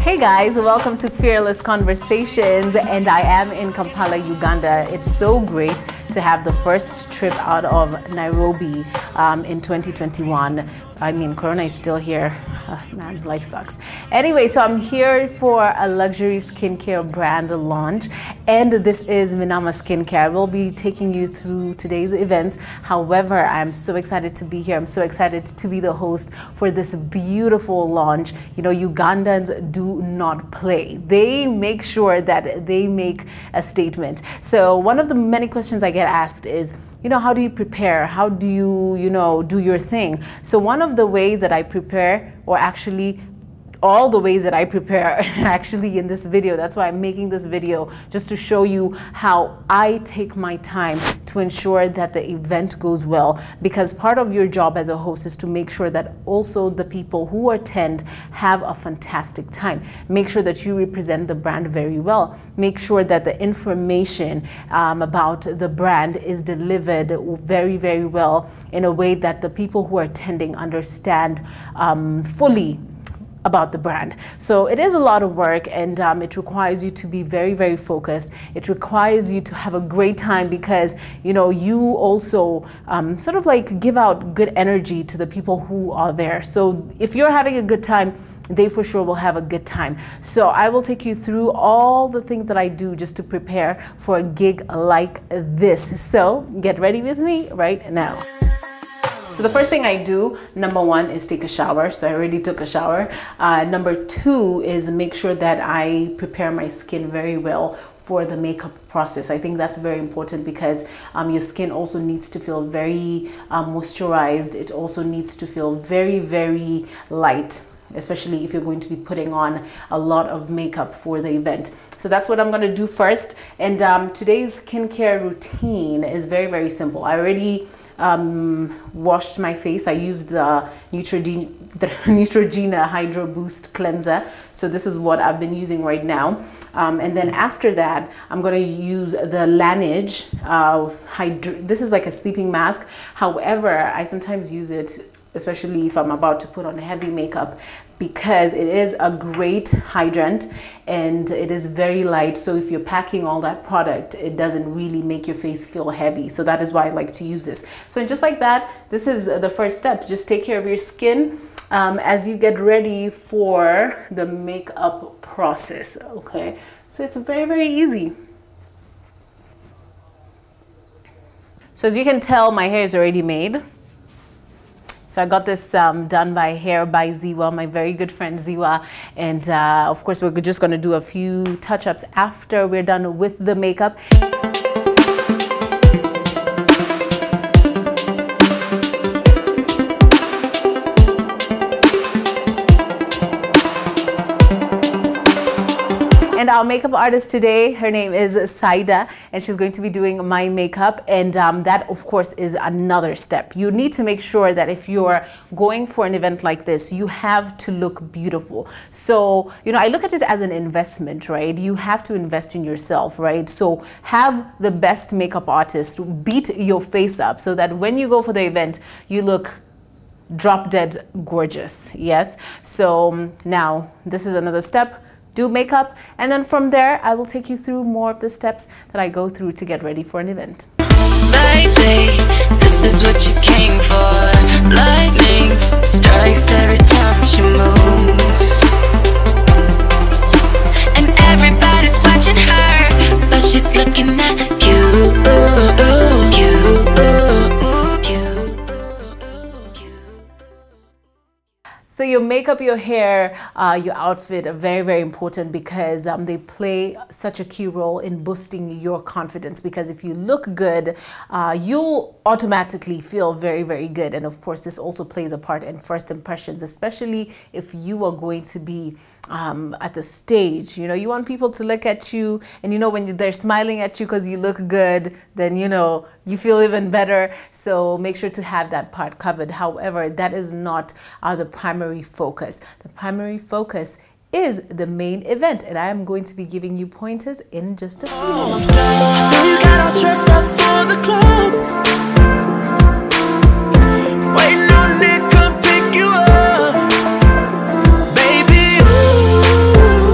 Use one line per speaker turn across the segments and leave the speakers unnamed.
Hey guys, welcome to Fearless Conversations, and I am in Kampala, Uganda. It's so great to have the first trip out of Nairobi in 2021. I mean, Corona is still here. Man, life sucks. Anyway, so I'm here for a luxury skincare brand launch, and this is Minama Skin Care. We'll be taking you through today's events. However, I'm so excited to be here. I'm so excited to be the host for this beautiful launch. You know, Ugandans do not play. They make sure that they make a statement. So one of the many questions I get asked is, you know, how do you prepare? How do you, do your thing? So one of the ways that I prepare, or actually all the ways that I prepare actually in this video. That's why I'm making this video, just to show you how I take my time to ensure that the event goes well. Because part of your job as a host is to make sure that also the people who attend have a fantastic time. Make sure that you represent the brand very well. Make sure that the information about the brand is delivered very, very well in a way that the people who are attending understand fully about the brand. So it is a lot of work, and it requires you to be very, very focused. It requires you to have a great time because, you also sort of like give out good energy to the people who are there. So if you're having a good time, they for sure will have a good time. So I will take you through all the things that I do just to prepare for a gig like this. So get ready with me right now. So the first thing I do, number one, is take a shower. So I already took a shower. Number two is make sure that I prepare my skin very well for the makeup process. I think that's very important because your skin also needs to feel very moisturized. It also needs to feel very, very light, especially if you're going to be putting on a lot of makeup for the event. So that's what I'm going to do first. And today's skincare routine is very, very simple. I already washed my face. I used the Neutrogena Hydro Boost Cleanser. So this is what I've been using right now. And then after that, I'm going to use the Laneige this is like a sleeping mask. However, I sometimes use it, especially if I'm about to put on heavy makeup, because it is a great hydrant and it is very light. So if you're packing all that product, it doesn't really make your face feel heavy. So that is why I like to use this. So just like that, this is the first step. Just take care of your skin as you get ready for the makeup process. Okay, so it's very, very easy. So as you can tell, my hair is already made. So I got this done by Hair by Ziwa, my very good friend Ziwa. And of course, we're just going to do a few touch-ups after we're done with the makeup. And our makeup artist today, her name is Saida, and she's going to be doing my makeup. And that, of course, is another step. You need to make sure that if you're going for an event like this, you have to look beautiful. So, I look at it as an investment, right? You have to invest in yourself, right? So have the best makeup artist beat your face up so that when you go for the event, you look drop dead gorgeous. Yes. So now this is another step. Do makeup, and then from there I will take you through more of the steps that I go through to get ready for an event.
Baby, this is what you came for. Lightning strikes every time she moves, and everybody's watching her, but she's looking at you.
So your makeup, your hair, your outfit are very, very important because they play such a key role in boosting your confidence. Because if you look good, you'll automatically feel very, very good. And of course, this also plays a part in first impressions, especially if you are going to be at the stage. You want people to look at you, and when they're smiling at you because you look good, then you feel even better. So make sure to have that part covered. However, that is not the primary focus. The primary focus is the main event, and I am going to be giving you pointers in just a few minutes.
You got all dressed up for the club, waiting on Nick come pick you up, baby. Ooh.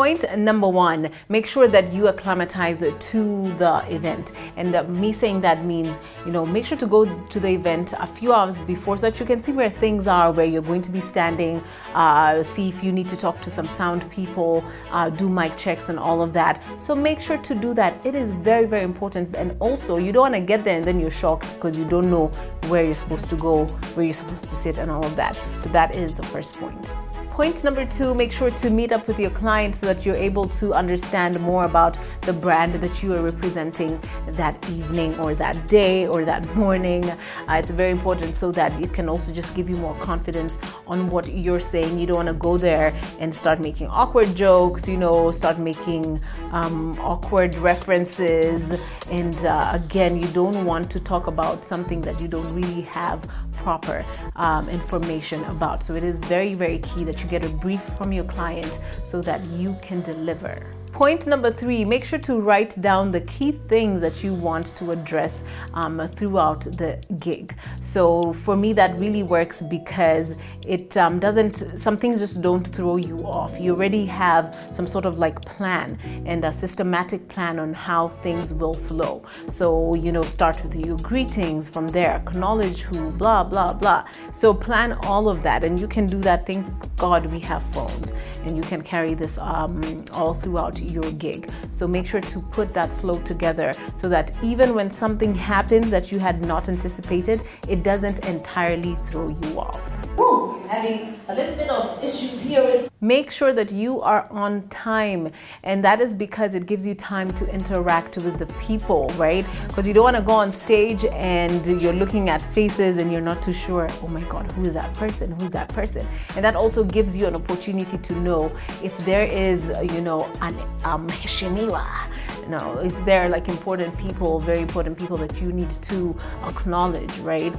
Point number 1, make sure that you acclimatize to the event. And me saying that means, you know, make sure to go to the event a few hours before so that you can see where things are, where you're going to be standing, see if you need to talk to some sound people, do mic checks and all of that. So make sure to do that. It is very, very important. And also, you don't want to get there and then you're shocked because you don't know where you're supposed to go, where you're supposed to sit and all of that. So that is the first point. Point number 2, make sure to meet up with your client so that you're able to understand more about the brand that you are representing that evening or that day or that morning. It's very important so that it can also just give you more confidence on what you're saying. You don't want to go there and start making awkward jokes, you know, start making awkward references. And again, you don't want to talk about something that you don't really have proper information about. So it is very, very key that you get a brief from your client so that you can deliver. Point number 3, make sure to write down the key things that you want to address throughout the gig. So for me, that really works because it some things just don't throw you off. You already have some sort of like plan and a systematic plan on how things will flow. So, you know, start with your greetings, from there, acknowledge who, blah, blah, blah. So plan all of that, and you can do that. Thank God we have phones. And you can carry this all throughout your gig. So make sure to put that flow together so that even when something happens that you had not anticipated, it doesn't entirely throw you off.
Ooh, having a little bit of issues here with.
Make sure that you are on time, and that is because it gives you time to interact with the people, right? Because you don't want to go on stage and you're looking at faces and you're not too sure, oh my God, who is that person? Who's that person? And that also gives you an opportunity to know if there is, you know, an heshimiwa. No, if there are like important people, very important people that you need to acknowledge, right?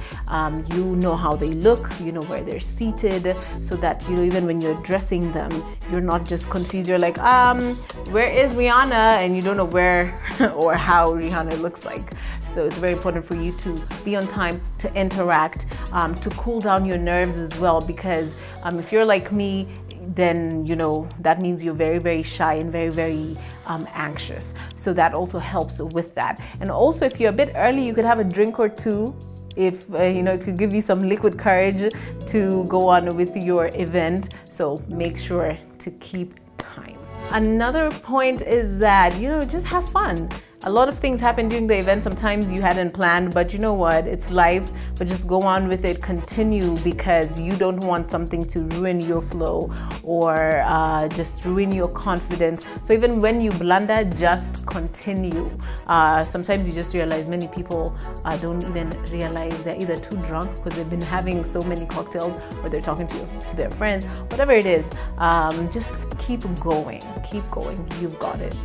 You know how they look, you know where they're seated, so that, you know, even when you're addressing them, you're not just confused. You're like, where is Rihanna? And you don't know where or how Rihanna looks like. So it's very important for you to be on time, to interact, to cool down your nerves as well, because if you're like me, then, you know, that means you're very, very shy and very, very anxious. So that also helps with that. And also, if you're a bit early, you could have a drink or two. If, you know, it could give you some liquid courage to go on with your event. So make sure to keep time. Another point is that, you know, just have fun. A lot of things happen during the event. Sometimes you hadn't planned, but you know what? It's life, but just go on with it, continue, because you don't want something to ruin your flow or just ruin your confidence. So even when you blunder, just continue. Sometimes you just realize many people don't even realize they're either too drunk because they've been having so many cocktails, or they're talking to their friends, whatever it is. Just keep going, you've got it.